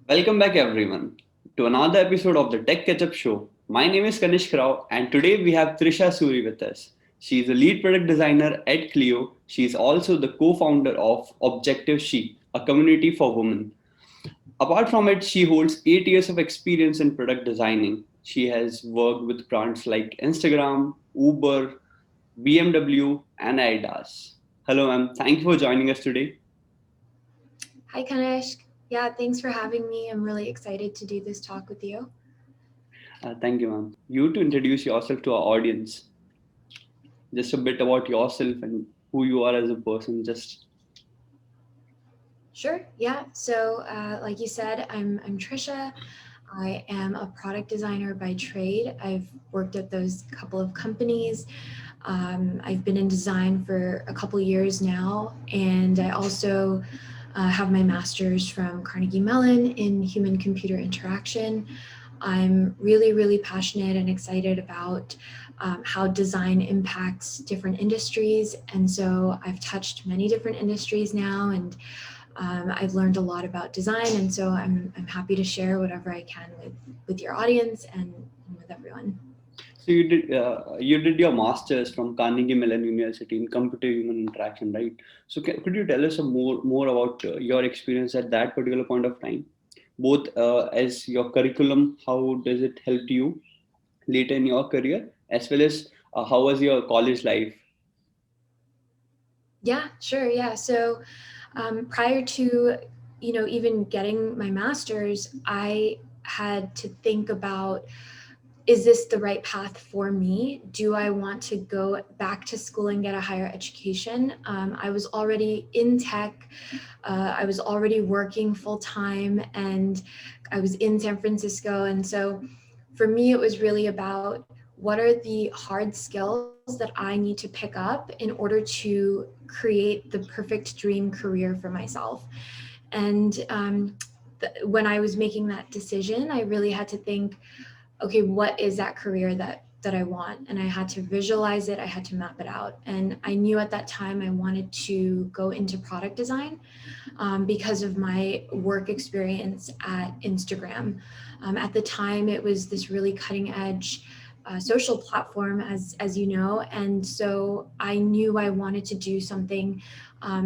Welcome back, everyone, to another episode of the Tech Catch Up Show. My name is Kanish Rao, and today we have Trisha Suri with us. She is a lead product designer at Cleo. She is also the co founder of Objective She, a community for women. Apart from it, she holds 8 years of experience in product designing. She has worked with brands like Instagram, Uber, BMW, and Adidas. Hello, ma'am. Thank you for joining us today. Hi, Kanishk. Yeah, thanks for having me. I'm really excited to do this talk with you. Thank you, ma'am. You to introduce yourself to our audience. Just a bit about yourself and who you are as a person. Just Sure. Yeah. So, like you said, I'm Trisha. I am a product designer by trade. I've worked at those couple of companies. I've been in design for a couple years now, and I also have my master's from Carnegie Mellon in human computer interaction. I'm really, really passionate and excited about how design impacts different industries. And so I've touched many different industries now, and I've learned a lot about design. And so I'm happy to share whatever I can with your audience and with everyone. so you did your masters from Carnegie Mellon University in computer human interaction, right? So could you tell us some more about your experience at that particular point of time, both as your curriculum, how does it help you later in your career, as well as how was your college life? Yeah, sure. Yeah. So prior to, even getting my master's, I had to think about, is this the right path for me? Do I want to go back to school and get a higher education? I was already in tech. I was already working full time, and I was in San Francisco. And so for me, it was really about what are the hard skills that I need to pick up in order to create the perfect dream career for myself. And when I was making that decision, I really had to think, okay, what is that career that I want? And I had to visualize it, I had to map it out. And I knew at that time I wanted to go into product design because of my work experience at Instagram. At the time, it was this really cutting edge social platform, as you know, and so I knew I wanted to do something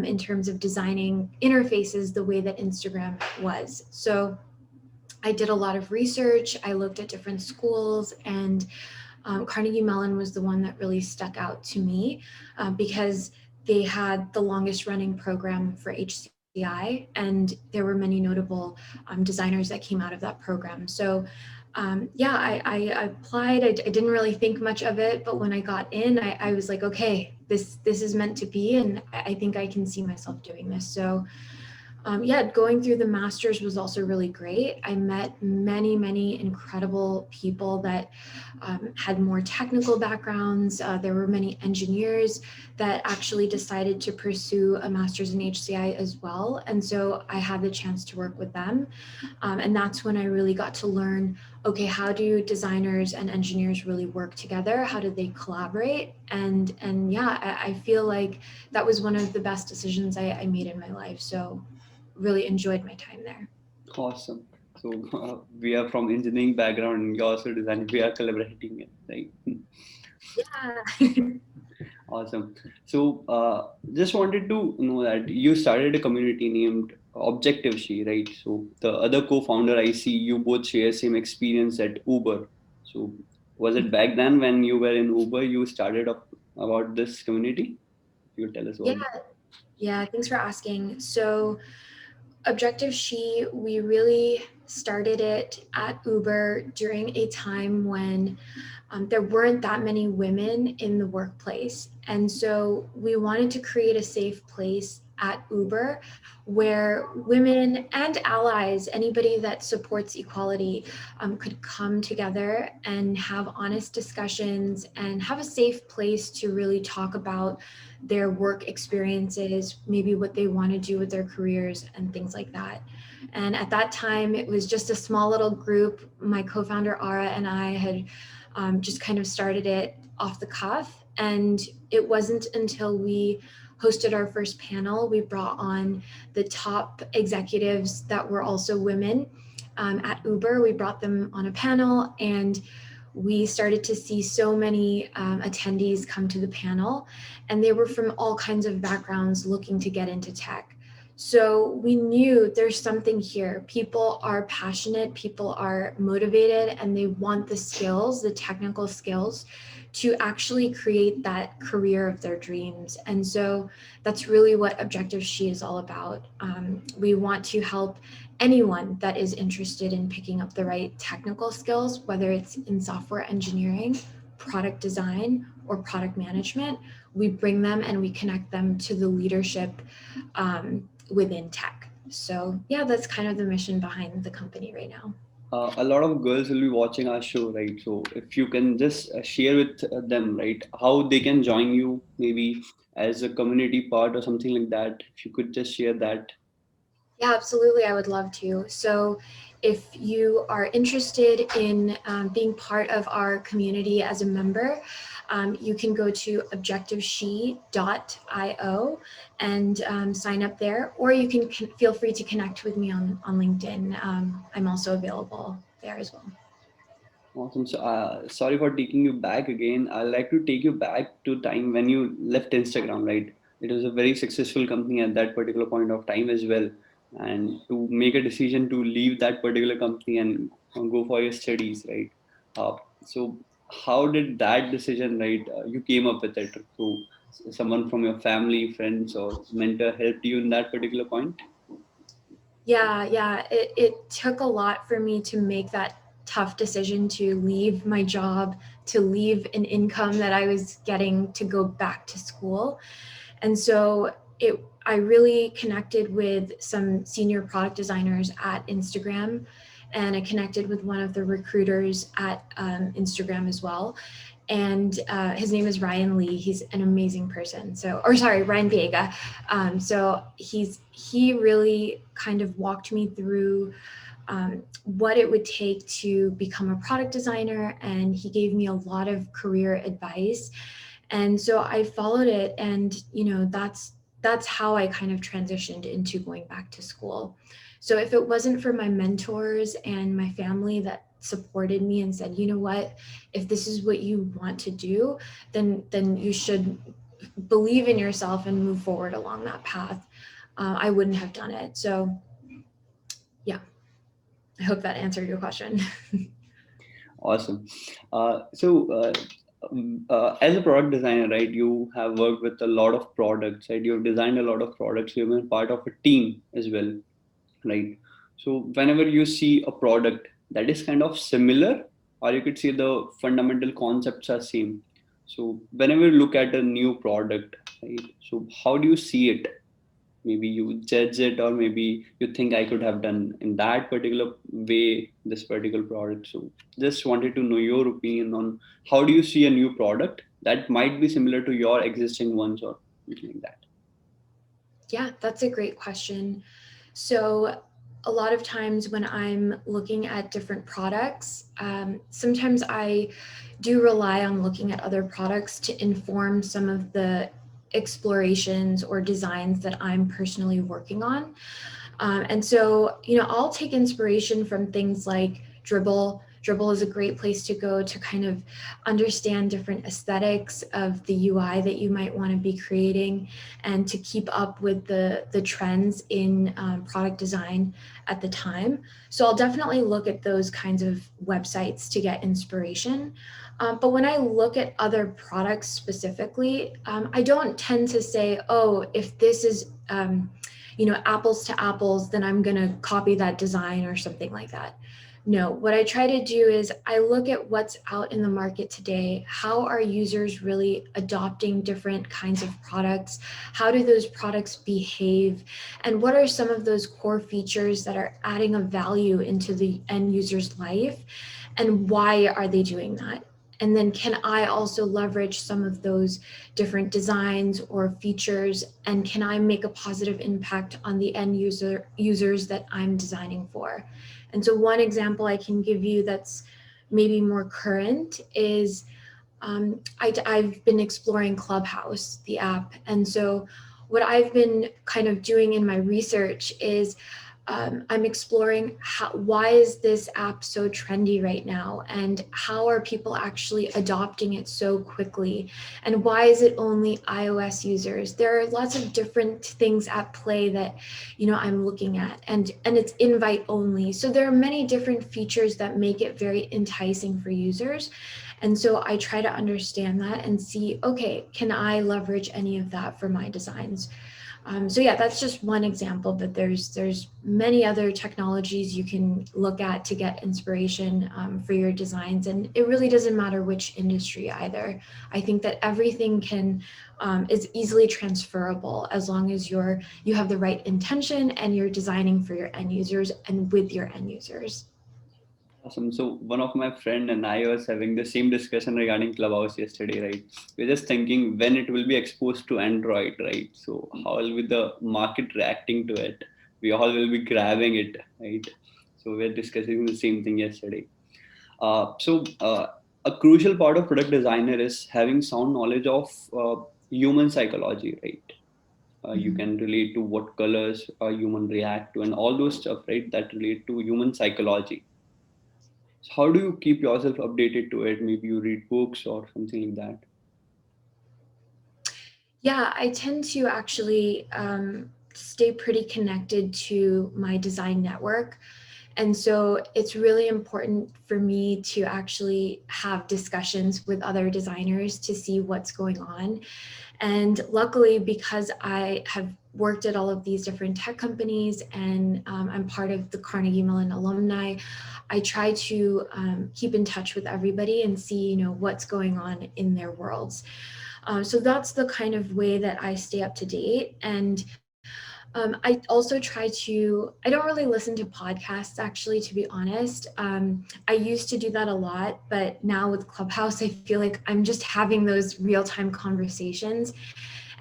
in terms of designing interfaces the way that Instagram was. So I did a lot of research. I looked at different schools, and Carnegie Mellon was the one that really stuck out to me because they had the longest running program for HCI, and there were many notable designers that came out of that program. So, yeah, I applied. I didn't really think much of it, but when I got in, I was like, okay, this is meant to be, and I think I can see myself doing this. So, yeah, going through the masters was also really great. I met many, many incredible people that had more technical backgrounds. There were many engineers that actually decided to pursue a master's in HCI as well. And so I had the chance to work with them. And that's when I really got to learn, okay, how do designers and engineers really work together? How do they collaborate? And yeah, I feel like that was one of the best decisions I made in my life. So really enjoyed my time there. Awesome. So we are from engineering background, and you also design. We are collaborating, right? Yeah. Awesome. So, just wanted to know that you started a community named Objective She, right? So, the other co-founder, I see you both share same experience at Uber. So, was it back then when you were in Uber, you started up about this community? You tell us Yeah, about it. yeah, thanks for asking. So Objective She, we really started it at Uber during a time when there weren't that many women in the workplace. And so we wanted to create a safe place at Uber where women and allies, anybody that supports equality, could come together and have honest discussions and have a safe place to really talk about their work experiences, maybe what they want to do with their careers and things like that. And at that time, it was just a small little group. My co founder, Ara, and I had just kind of started it off the cuff. And it wasn't until we hosted our first panel, we brought on the top executives that were also women. at Uber. We brought them on a panel, and we started to see so many attendees come to the panel, and they were from all kinds of backgrounds looking to get into tech. So we knew there's something here. People are passionate, people are motivated, and they want the skills, the technical skills, to actually create that career of their dreams. And so that's really what Objective She is all about. We want to help anyone that is interested in picking up the right technical skills, whether it's in software engineering, product design, or product management. We bring them and we connect them to the leadership within tech. So yeah, that's kind of the mission behind the company right now. A lot of girls will be watching our show, right? So if you can just share with them, right, how they can join you, maybe as a community part or something like that. If you could just share that. Yeah, absolutely. I would love to. So, if you are interested in being part of our community as a member, you can go to objectiveshe.io and sign up there, or you can feel free to connect with me on LinkedIn. I'm also available there as well. Awesome. So, sorry for taking you back again. I'd like to take you back to time when you left Instagram, right? It was a very successful company at that particular point of time as well. And to make a decision to leave that particular company and go for your studies, right? Uh, so, how did that decision, right? You came up with it. So, someone from your family, friends, or mentor helped you in that particular point? Yeah. It took a lot for me to make that tough decision to leave my job, to leave an income that I was getting to go back to school. And so I really connected with some senior product designers at Instagram, and I connected with one of the recruiters at Instagram as well. And his name is Ryan Lee. He's an amazing person. Ryan Viega. So he really kind of walked me through what it would take to become a product designer, and he gave me a lot of career advice. And so I followed it, and that's how I kind of transitioned into going back to school. So if it wasn't for my mentors and my family that supported me and said, you know what, if this is what you want to do, then you should believe in yourself and move forward along that path, I wouldn't have done it. So yeah, I hope that answered your question. Awesome. As a product designer, right, you have worked with a lot of products, right? You have designed a lot of products. You've been part of a team as well, right? So whenever you see a product that is kind of similar, or you could say the fundamental concepts are same. So whenever you look at a new product, right? So how do you see it? Maybe you judge it, or maybe you think I could have done in that particular way this particular product. So just wanted to know your opinion on how do you see a new product that might be similar to your existing ones or something like that. Yeah, that's a great question. So, a lot of times when I'm looking at different products, sometimes I do rely on looking at other products to inform some of the explorations or designs that I'm personally working on. And so, I'll take inspiration from things like Dribble. Dribble is a great place to go to kind of understand different aesthetics of the UI that you might want to be creating, and to keep up with the trends in product design at the time. So I'll definitely look at those kinds of websites to get inspiration. But when I look at other products specifically, I don't tend to say, oh, if this is apples to apples, then I'm going to copy that design or something like that. No, what I try to do is I look at what's out in the market today. How are users really adopting different kinds of products? How do those products behave? And what are some of those core features that are adding a value into the end user's life? And why are they doing that? And then can I also leverage some of those different designs or features, and can I make a positive impact on the end users that I'm designing for? And so one example I can give you that's maybe more current is I've been exploring Clubhouse, the app. And so what I've been kind of doing in my research is I'm exploring why is this app so trendy right now, and how are people actually adopting it so quickly, and why is it only iOS users? There are lots of different things at play that, I'm looking at, and it's invite only. So there are many different features that make it very enticing for users. And so I try to understand that and see, okay, can I leverage any of that for my designs? So yeah, that's just one example, but there's many other technologies you can look at to get inspiration for your designs, and it really doesn't matter which industry either. I think that everything is easily transferable as long as you have the right intention and you're designing for your end users and with your end users. Awesome. So one of my friend and I was having the same discussion regarding Clubhouse yesterday, right? We're just thinking when it will be exposed to Android, right? So how will be the market reacting to it? We all will be grabbing it, right? So we're discussing the same thing yesterday. So a crucial part of product designer is having sound knowledge of human psychology, right? You Mhm. can relate to what colors a human react to and all those stuff, right? That relate to human psychology. So how do you keep yourself updated to it? Maybe you read books or something like that. Yeah, I tend to actually stay pretty connected to my design network. And so it's really important for me to actually have discussions with other designers to see what's going on. And luckily, because I have worked at all of these different tech companies, and I'm part of the Carnegie Mellon alumni, I try to keep in touch with everybody and see, what's going on in their worlds. So that's the kind of way that I stay up to date. And I also try I don't really listen to podcasts, actually, to be honest. I used to do that a lot, but now with Clubhouse, I feel like I'm just having those real time conversations.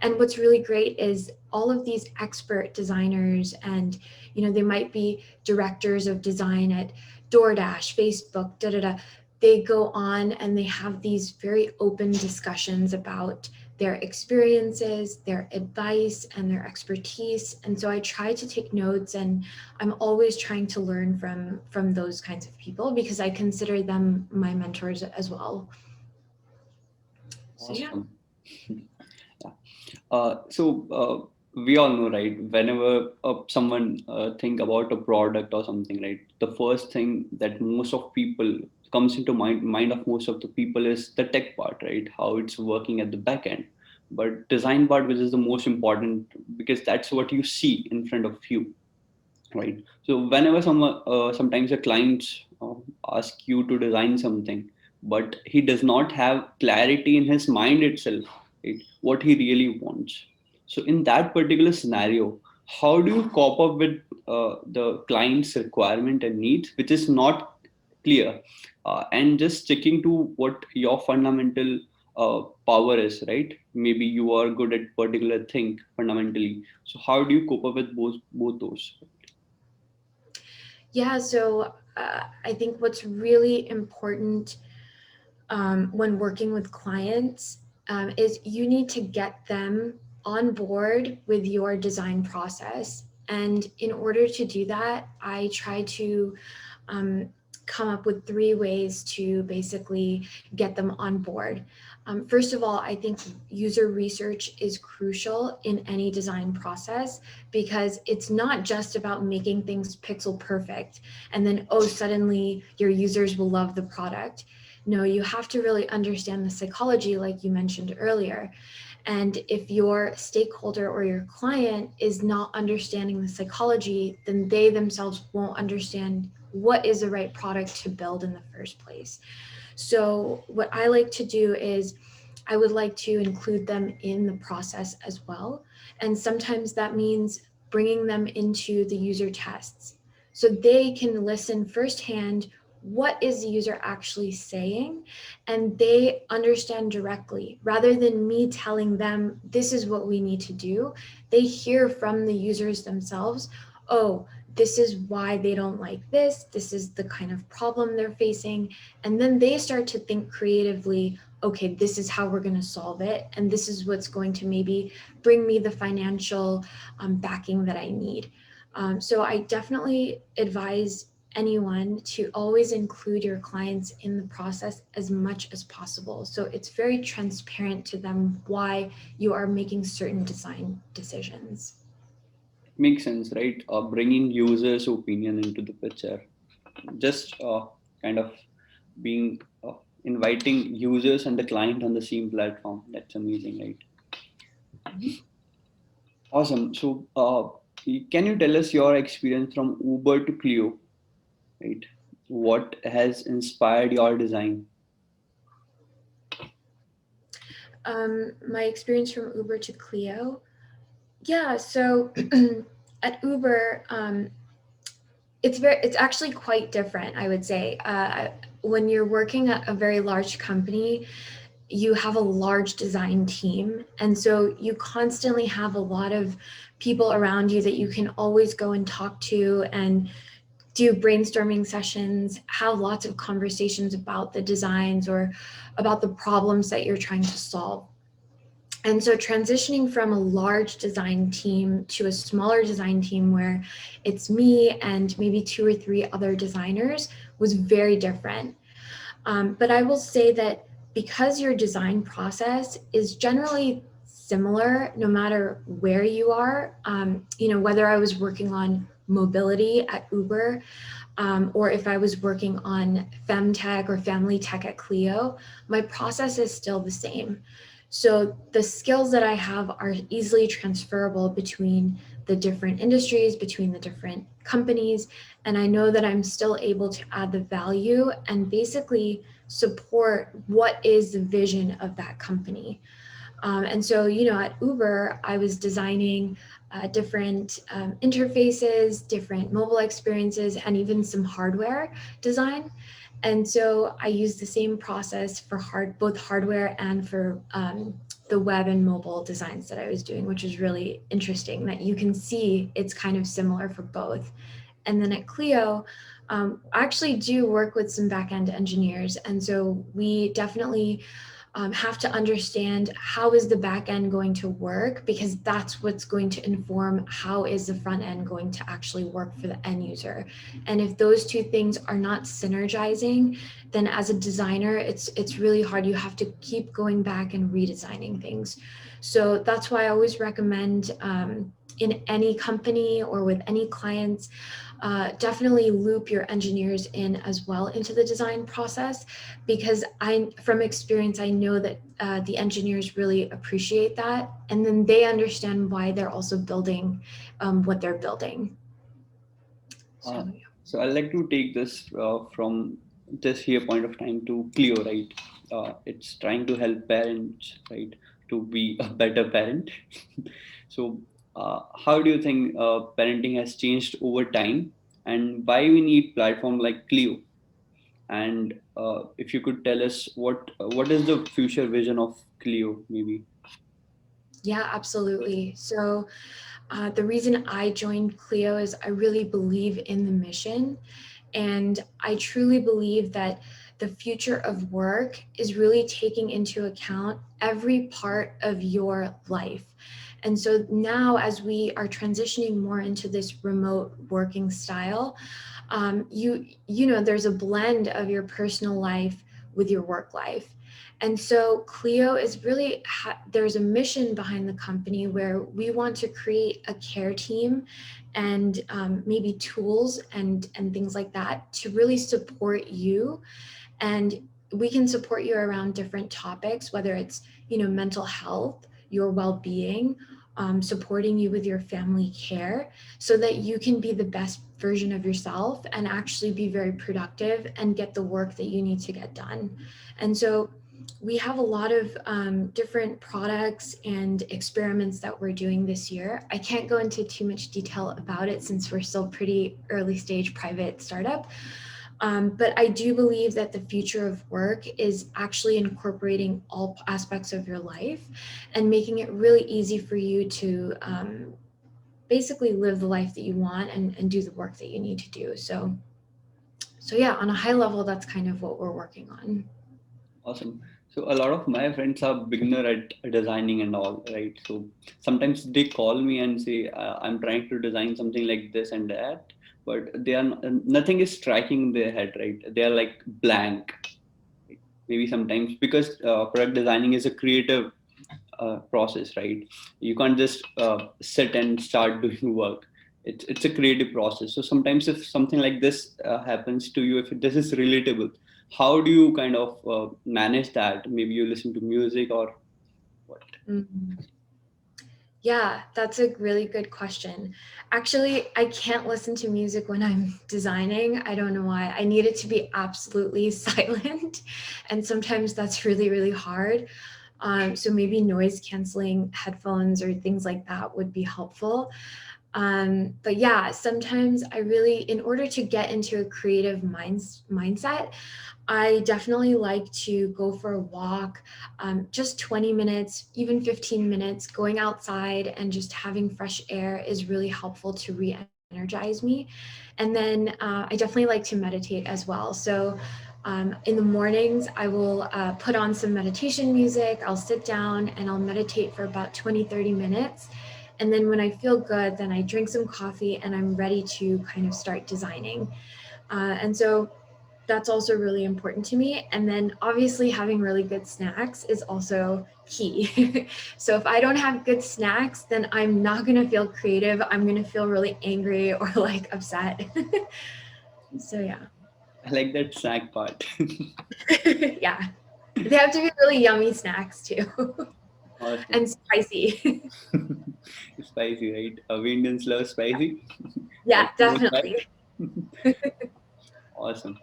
And what's really great is all of these expert designers, and, they might be directors of design at DoorDash, Facebook, da da da. They go on and they have these very open discussions about their experiences, their advice, and their expertise. And so I try to take notes, and I'm always trying to learn from those kinds of people because I consider them my mentors as well. So yeah. Awesome. Yeah. So we all know, right? Whenever someone think about a product or something, right? The first thing that most of people comes into mind of most of the people is the tech part, right? How it's working at the back end. But design part, which is the most important, because that's what you see in front of you, right? So whenever sometimes a client uh, ask you to design something, but he does not have clarity in his mind itself, right? What he really wants. So in that particular scenario, how do you cope up with the client's requirement and needs, which is not clear, and just sticking to what your fundamental power is, right? Maybe you are good at particular thing fundamentally. So how do you cope up with both those? Yeah, so I think what's really important when working with clients is you need to get them on board with your design process. And in order to do that, I try to um, come up with 3 ways to basically get them on board. First of all, I think user research is crucial in any design process because it's not just about making things pixel perfect and then, oh, suddenly your users will love the product. No, you have to really understand the psychology, like you mentioned earlier. And if your stakeholder or your client is not understanding the psychology, then they themselves won't understand what is the right product to build in the first place. So, what I like to do is I would like to include them in the process as well. And sometimes that means bringing them into the user tests so they can listen firsthand what is the user actually saying, and they understand directly rather than me telling them this is what we need to do. They hear from the users themselves, oh, this is why they don't like this is the kind of problem they're facing, and then they start to think creatively, okay, this is how we're going to solve it, and this is what's going to maybe bring me the financial backing that I need. So I definitely advise anyone to always include your clients in the process as much as possible. So it's very transparent to them why you are making certain design decisions. Makes sense, right? Bringing users' opinion into the picture, just kind of being inviting users and the client on the same platform. That's amazing, right? Awesome. So, can you tell us your experience from Uber to Clio, right? What has inspired your design? My experience from Uber to Cleo. Yeah, so at Uber, it's actually quite different, I would say. When you're working at a very large company, you have a large design team, and so you constantly have a lot of people around you that you can always go and talk to and do brainstorming sessions, have lots of conversations about the designs or about the problems that you're trying to solve. And so transitioning from a large design team to a smaller design team where it's me and maybe two or three other designers was very different. But I will say that because your design process is generally similar no matter where you are, whether I was working on mobility at Uber, or if I was working on femtech or family tech at Cleo, my process is still the same. So the skills that I have are easily transferable between the different industries, between the different companies, and I know that I'm still able to add the value and basically support what is the vision of that company. And so, at Uber, I was designing different interfaces, different mobile experiences, and even some hardware design. And so I used the same process for both hardware and for the web and mobile designs that I was doing, which is really interesting that you can see it's kind of similar for both. And then at Clio, I actually do work with some back-end engineers. And so we definitely have to understand how is the back end going to work, because that's what's going to inform how is the front end going to actually work for the end user. And if those two things are not synergizing, then as a designer, it's really hard. You have to keep going back and redesigning things. So that's why I always recommend in any company or with any clients, definitely loop your engineers in as well into the design process, because from experience, I know that the engineers really appreciate that, and then they understand why they're also building what they're building. So Uh, yeah. so I'd like to take this from this here point of time to Clio, right? It's trying to help parents, right, to be a better parent. So, how do you think parenting has changed over time, and why we need platform like Clio? And if you could tell us what is the future vision of Clio, maybe? Yeah, absolutely. So the reason I joined Clio is I really believe in the mission. And I truly believe that the future of work is really taking into account every part of your life. And so now, as we are transitioning more into this remote working style, there's a blend of your personal life with your work life. And so Clio is really, there's a mission behind the company where we want to create a care team and maybe tools and things like that to really support you. And we can support you around different topics, whether it's, mental health, your well-being, supporting you with your family care, so that you can be the best version of yourself and actually be very productive and get the work that you need to get done. And so we have a lot of different products and experiments that we're doing this year. I can't go into too much detail about it since we're still pretty early stage private startup. But I do believe that the future of work is actually incorporating all aspects of your life and making it really easy for you to basically live the life that you want and do the work that you need to do. So yeah, on a high level, that's kind of what we're working on. Awesome. So a lot of my friends are beginner at designing and all, right? So sometimes they call me and say, "I'm trying to design something like this and that," but they are nothing is striking their head, right? They are like blank. Maybe sometimes because product designing is a creative process, right? You can't just sit and start doing work. It's a creative process. So sometimes if something like this happens to you, if this is relatable, how do you kind of manage that? Maybe you listen to music or what? Mhm. Yeah, that's a really good question. Actually, I can't listen to music when I'm designing. I don't know why. I need it to be absolutely silent. And sometimes that's really, really hard. So maybe noise canceling headphones or things like that would be helpful. But yeah, sometimes I really, in order to get into a creative mindset, I definitely like to go for a walk, just 20 minutes, even 15 minutes, going outside and just having fresh air is really helpful to re energize me. And then I definitely like to meditate as well. So in the mornings, I will put on some meditation music. I'll sit down and I'll meditate for about 20, 30 minutes. And then when I feel good, then I drink some coffee and I'm ready to kind of start designing. And so that's also really important to me. And then obviously having really good snacks is also key. So if I don't have good snacks, then I'm not going to feel creative. I'm going to feel really angry or like upset. So yeah. I like that snack part. Yeah. They have to be really yummy snacks too. Awesome. And spicy. Spicy, right? We Indians love spicy. Yeah, That's no definitely. Awesome.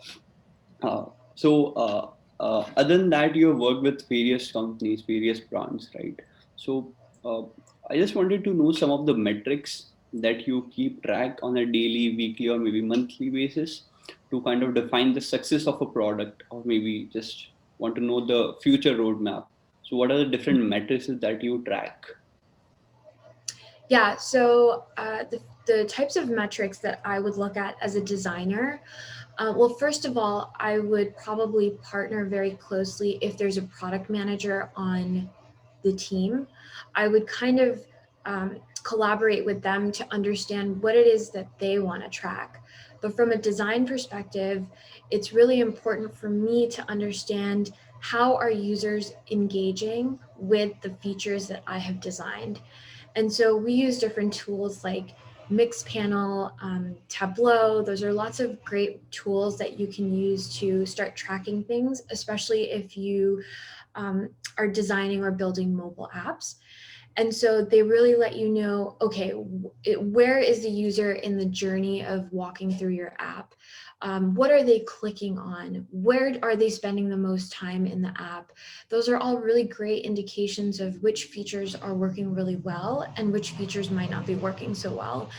So, other than that, you have worked with various companies, various brands, right? So, uh, I just wanted to know some of the metrics that you keep track on a daily, weekly, or maybe monthly basis to kind of define the success of a product, or maybe just want to know the future roadmap. So, what are the different metrics that you track? Yeah, so the types of metrics that I would look at as a designer, well, first of all, I would probably partner very closely if there's a product manager on the team. I would kind of collaborate with them to understand what it is that they want to track. But from a design perspective, it's really important for me to understand how are users engaging with the features that I have designed. And so we use different tools like Mixpanel, Tableau. Those are lots of great tools that you can use to start tracking things, especially if you are designing or building mobile apps. And so they really let you know, okay, where is the user in the journey of walking through your app? What are they clicking on? Where are they spending the most time in the app? Those are all really great indications of which features are working really well and which features might not be working so well.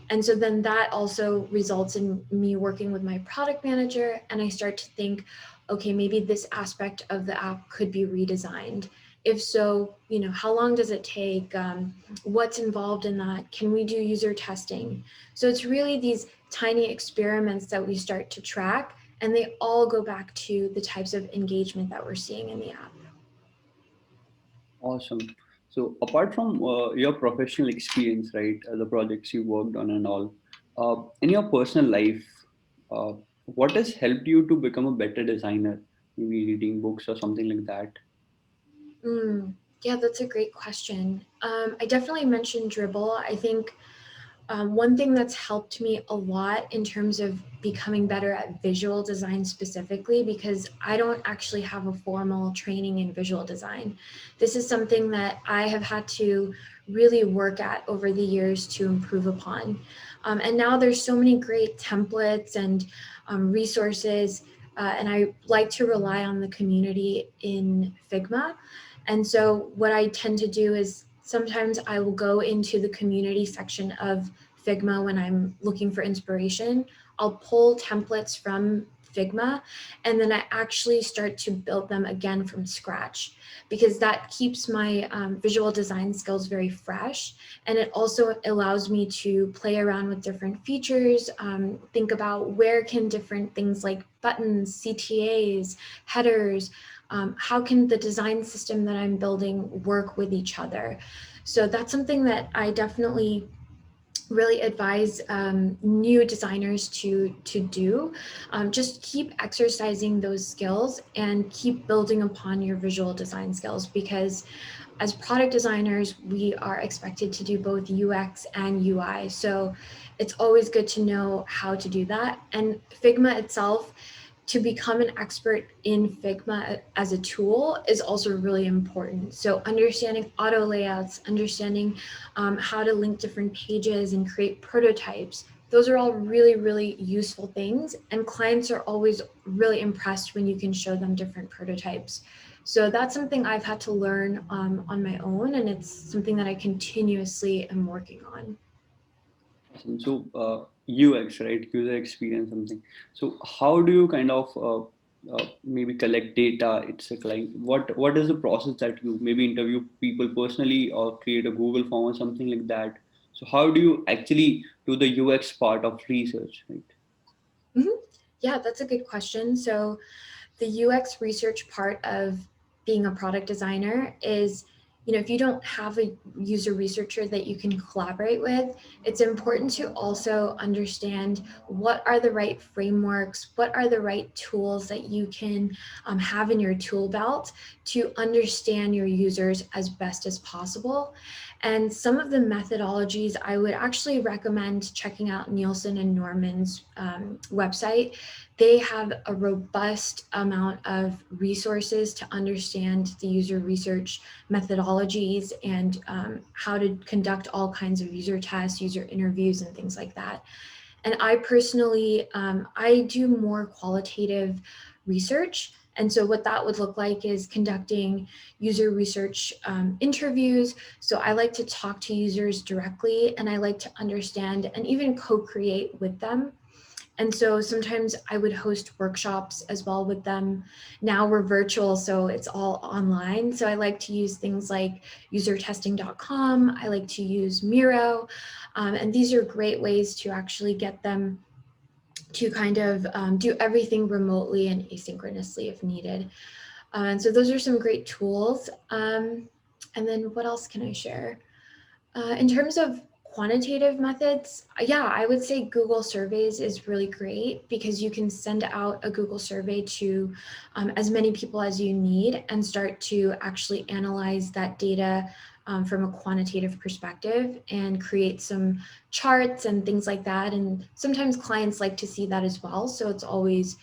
And so then that also results in me working with my product manager, and I start to think, okay, maybe this aspect of the app could be redesigned. If so, how long does it take? What's involved in that? Can we do user testing? So it's really these tiny experiments that we start to track, and they all go back to the types of engagement that we're seeing in the app. Awesome. So, apart from your professional experience, right, the projects you worked on and all, in your personal life, uh, what has helped you to become a better designer? Maybe reading books or something like that. Yeah, that's a great question. I definitely mentioned Dribble. I think one thing that's helped me a lot in terms of becoming better at visual design specifically, because I don't actually have a formal training in visual design. This is something that I have had to really work at over the years to improve upon. And now there's so many great templates and resources, and I like to rely on the community in Figma. And so what I tend to do is sometimes I will go into the community section of Figma when I'm looking for inspiration. I'll pull templates from Figma and then I actually start to build them again from scratch, because that keeps my visual design skills very fresh. And it also allows me to play around with different features, think about where can different things like buttons, CTAs, headers, How can the design system that I'm building work with each other? So that's something that I definitely really advise new designers to do. Just keep exercising those skills and keep building upon your visual design skills, because as product designers, we are expected to do both UX and UI. So it's always good to know how to do that. And Figma itself, to become an expert in Figma as a tool is also really important. So understanding auto layouts, understanding how to link different pages and create prototypes, those are all really, really useful things. And clients are always really impressed when you can show them different prototypes. So that's something I've had to learn on my own, and it's something that I continuously am working on. Awesome. So UX, right? User experience, something. So how do you kind of maybe collect data? It's a like what is the process that you maybe interview people personally or create a Google form or something like that? So how do you actually do the UX part of research, right? Mhm. Yeah, that's a good question. So the UX research part of being a product designer is, if you don't have a user researcher that you can collaborate with, it's important to also understand what are the right frameworks, what are the right tools that you can have in your tool belt to understand your users as best as possible. And some of the methodologies I would actually recommend checking out Nielsen and Norman's website. They have a robust amount of resources to understand the user research methodologies and how to conduct all kinds of user tests, user interviews, and things like that. And I personally, I do more qualitative research. And so what that would look like is conducting user research interviews. So I like to talk to users directly, and I like to understand and even co-create with them. And so sometimes I would host workshops as well with them. Now we're virtual, so it's all online. So I like to use things like usertesting.com. I like to use Miro. And these are great ways to actually get them to kind of do everything remotely and asynchronously if needed. And so those are some great tools. And then what else can I share? In terms of quantitative methods, yeah, I would say Google surveys is really great because you can send out a Google survey to as many people as you need and start to actually analyze that data from a quantitative perspective and create some charts and things like that. And sometimes clients like to see that as well. So it's always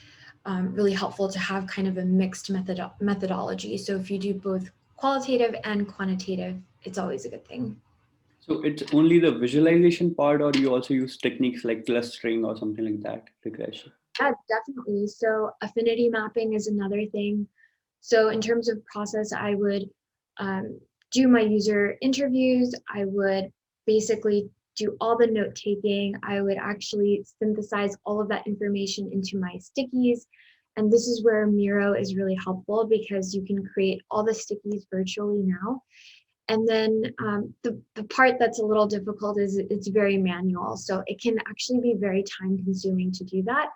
really helpful to have kind of a mixed methodology. So if you do both qualitative and quantitative, it's always a good thing. So it's only the visualization part, or you also use techniques like clustering or something like that, regression? Yeah, definitely. So affinity mapping is another thing. So in terms of process, I would do my user interviews. I would basically do all the note taking. I would actually synthesize all of that information into my stickies. And this is where Miro is really helpful because you can create all the stickies virtually now. And then the part that's a little difficult is it's very manual. So it can actually be very time consuming to do that.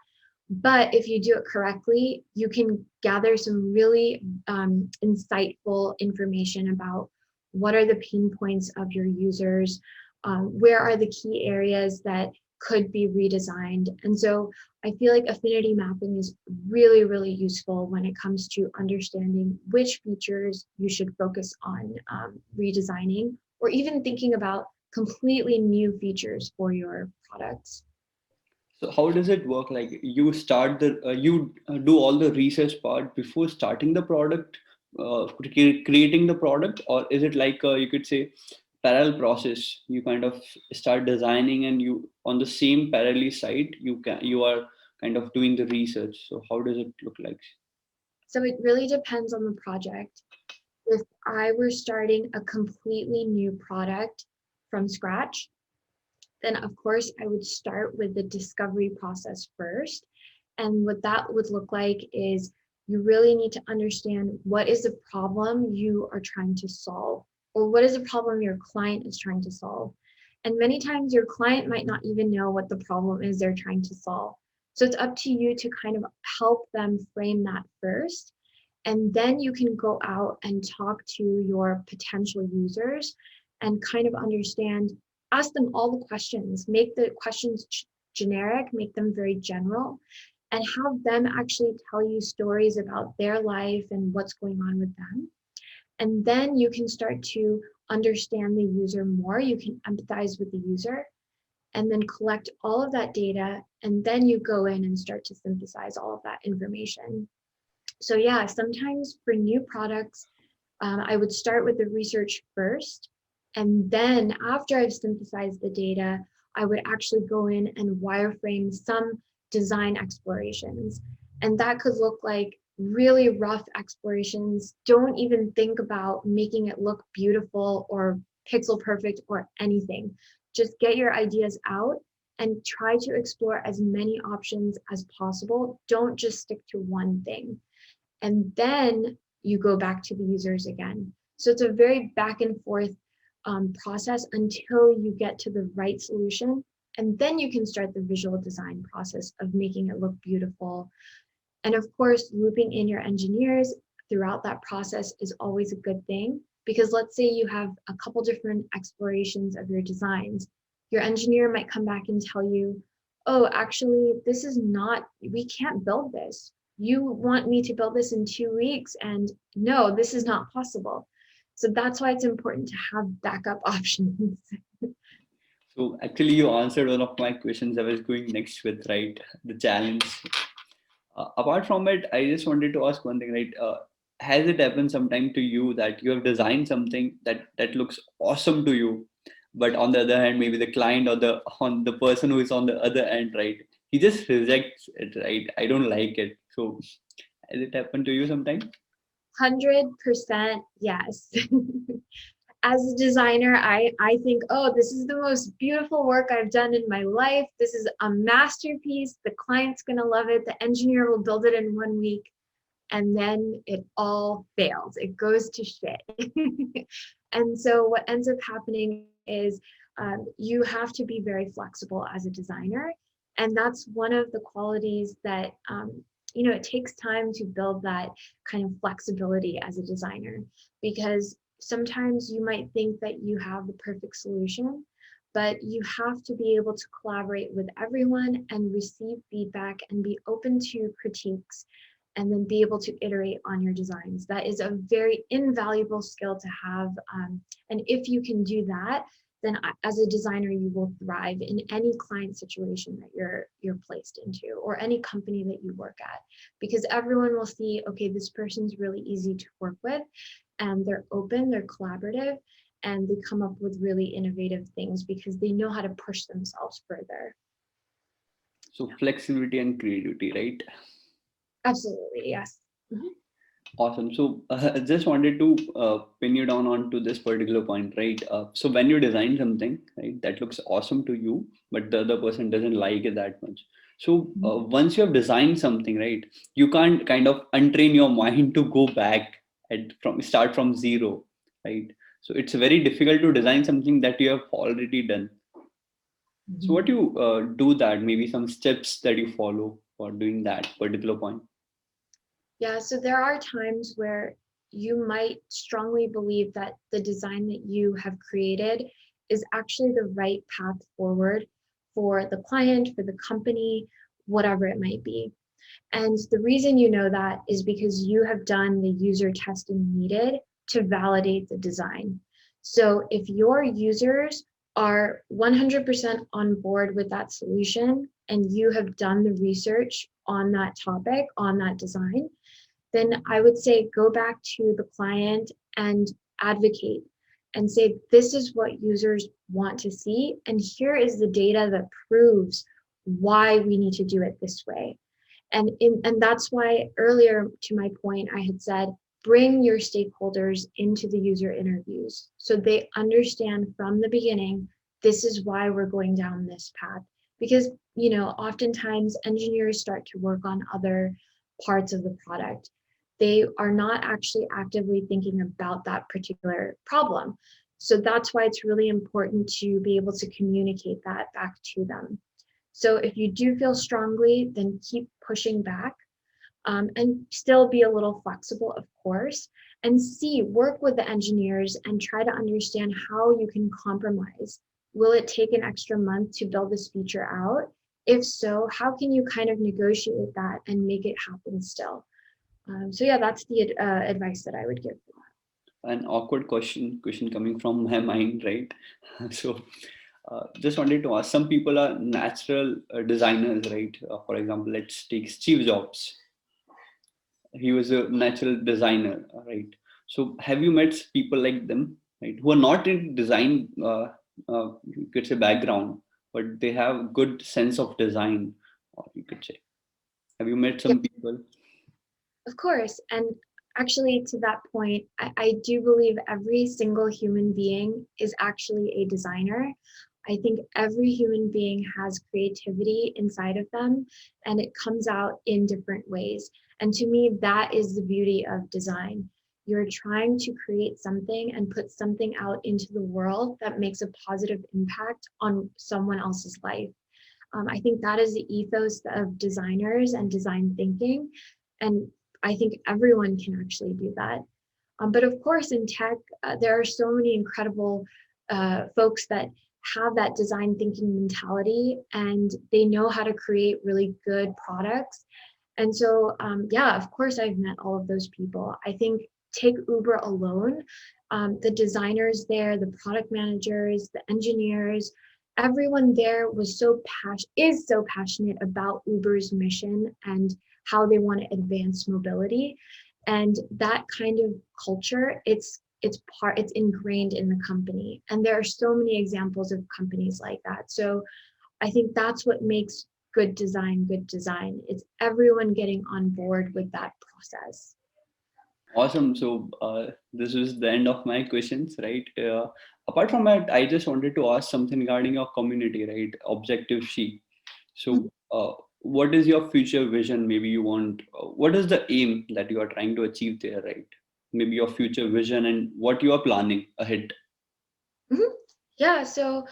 But if you do it correctly, you can gather some really insightful information about what are the pain points of your users, where are the key areas that could be redesigned. And so I feel like affinity mapping is really, really useful when it comes to understanding which features you should focus on redesigning, or even thinking about completely new features for your products. So how does it work? Like you start the you do all the research part before starting the product, creating the product, or is it like you could say parallel process? You kind of start designing, and you on the same parallel side you are kind of doing the research. So how does it look like? So it really depends on the project. If I were starting a completely new product from scratch, then of course I would start with the discovery process first. And what that would look like is you really need to understand what is the problem you are trying to solve, or what is the problem your client is trying to solve. And many times your client might not even know what the problem is they're trying to solve. So it's up to you to kind of help them frame that first. And then you can go out and talk to your potential users and kind of understand, ask them all the questions, make the questions generic, make them very general, and have them actually tell you stories about their life and what's going on with them. And then you can start to understand the user more. You can empathize with the user and then collect all of that data. And then you go in and start to synthesize all of that information. So yeah, sometimes for new products, I would start with the research first. And then after I've synthesized the data, I would actually go in and wireframe some design explorations. And that could look like really rough explorations. Don't even think about making it look beautiful or pixel perfect or anything. Just get your ideas out and try to explore as many options as possible. Don't just stick to one thing. And then you go back to the users again. So it's a very back and forth process until you get to the right solution. And then you can start the visual design process of making it look beautiful. And of course, looping in your engineers throughout that process is always a good thing, because let's say you have a couple different explorations of your designs. Your engineer might come back and tell you, oh, actually, this is not, we can't build this. You want me to build this in 2 weeks, and no, this is not possible. So that's why it's important to have backup options. So actually, you answered one of my questions I was going next with, right? The challenge. Apart from it, I just wanted to ask one thing, right? Has it happened sometime to you that you have designed something that looks awesome to you, but on the other hand, maybe the client or the person who is on the other end, right? He just rejects it, right? I don't like it. So has it happened to you sometime? 100% yes. As a designer, I think, oh, this is the most beautiful work I've done in my life. This is a masterpiece. The client's going to love it. The engineer will build it in 1 week. And then it all fails. It goes to shit. And so what ends up happening is you have to be very flexible as a designer. And that's one of the qualities that, it takes time to build that kind of flexibility as a designer, because sometimes you might think that you have the perfect solution, but you have to be able to collaborate with everyone and receive feedback and be open to critiques, and then be able to iterate on your designs. That is a very invaluable skill to have. And if you can do that, then as a designer, you will thrive in any client situation that you're placed into, or any company that you work at, because everyone will see, okay, this person's really easy to work with, and they're open, they're collaborative, and they come up with really innovative things because they know how to push themselves further. So flexibility and creativity, right? Absolutely, yes. Mhm. Awesome. So I just wanted to pin you down onto this particular point, right? So when you design something, right, that looks awesome to you, but the other person doesn't like it that much. So once you have designed something, right, you can't kind of untrain your mind to go back and from start from zero, right? So it's very difficult to design something that you have already done. So what you do that? Maybe some steps that you follow for doing that particular point. Yeah, so there are times where you might strongly believe that the design that you have created is actually the right path forward for the client, for the company, whatever it might be. And the reason you know that is because you have done the user testing needed to validate the design. So if your users are 100% on board with that solution, and you have done the research on that topic, on that design, then I would say go back to the client and advocate and say, this is what users want to see, and here is the data that proves why we need to do it this way. And that's why earlier, to my point, I had said, bring your stakeholders into the user interviews so they understand from the beginning, this is why we're going down this path. Because, oftentimes engineers start to work on other parts of the product. They are not actually actively thinking about that particular problem. So that's why it's really important to be able to communicate that back to them. So if you do feel strongly, then keep pushing back. and still be a little flexible, of course, and work with the engineers and try to understand how you can compromise. Will it take an extra month to build this feature out? If so, how can you kind of negotiate that and make it happen still? So yeah, that's the advice that I would give. An awkward question coming from my mind, right? So just wanted to ask, some people are natural designers, right? For example, let's take Steve Jobs. He was a natural designer, right? So have you met people like them, right, who are not in design, you could say, background, but they have good sense of design, or you could say, have you met Yep, some people? of course. And actually, to that point, I do believe every single human being is actually a designer. I think every human being has creativity inside of them, and it comes out in different ways. And to me, that is the beauty of design. You're trying to create something and put something out into the world that makes a positive impact on someone else's life. I think that is the ethos of designers and design thinking. And I think everyone can actually do that. But of course, in tech, there are so many incredible folks that have that design thinking mentality and they know how to create really good products. And so, yeah, of course, I've met all of those people. I think take Uber alone, the designers there, the product managers, the engineers, everyone there is so passionate about Uber's mission and how they want to advance mobility. And that kind of culture, it's ingrained in the company. And there are so many examples of companies like that. So I think that's what makes good design good design. It's everyone getting on board with that process. Awesome. So this is the end of my questions, right? Apart from that, I just wanted to ask something regarding your community, right? Objective She. So what is your future vision? Maybe you want, what is the aim that you are trying to achieve there, right? Maybe your future vision and what you are planning ahead. Mhm. Yeah, so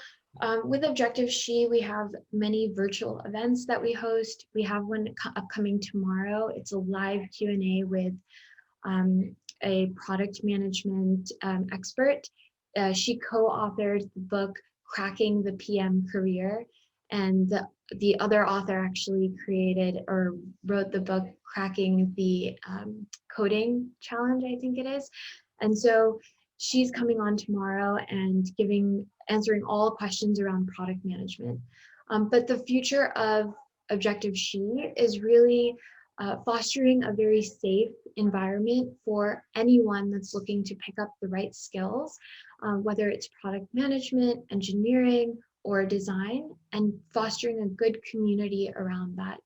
with Objective She, we have many virtual events that we host. We have one upcoming tomorrow. It's a live Q&A with a product management expert. She co-authored the book Cracking the PM Career, and the other author actually created or wrote the book Cracking the Coding Challenge, I think it is. And so she's coming on tomorrow and answering all questions around product management. But the future of Objective She is really fostering a very safe environment for anyone that's looking to pick up the right skills, whether it's product management, engineering, or design, and fostering a good community around that,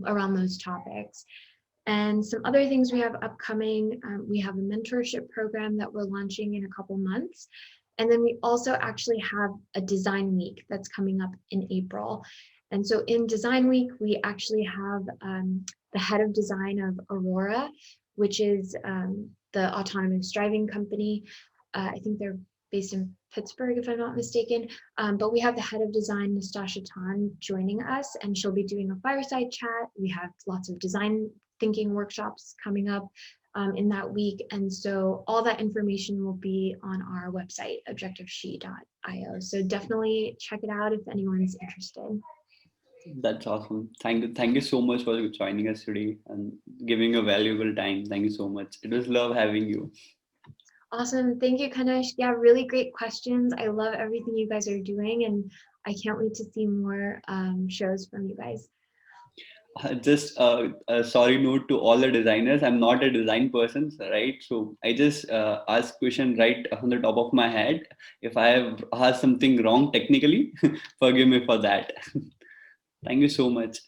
around those topics. And some other things we have upcoming, we have a mentorship program that we're launching in a couple months. And then we also actually have a design week that's coming up in April. And so in Design Week, we actually have the head of design of Aurora, which is the autonomous driving company. I think they're based in Pittsburgh, if I'm not mistaken. But we have the head of design, Nastasha Tan, joining us, and she'll be doing a fireside chat. We have lots of design thinking workshops coming up in that week. And so all that information will be on our website, objectiveshe.io. So definitely check it out if anyone's interested. That's awesome. Thank you so much for joining us today and giving a valuable time. Thank you so much. It was love having you. Awesome. Thank you, Kanesh. Yeah, really great questions. I love everything you guys are doing, and I can't wait to see more shows from you guys. Just a sorry note to all the designers. I'm not a design person, right? So I just ask question right on the top of my head. If I have asked something wrong technically, forgive me for that. Thank you so much.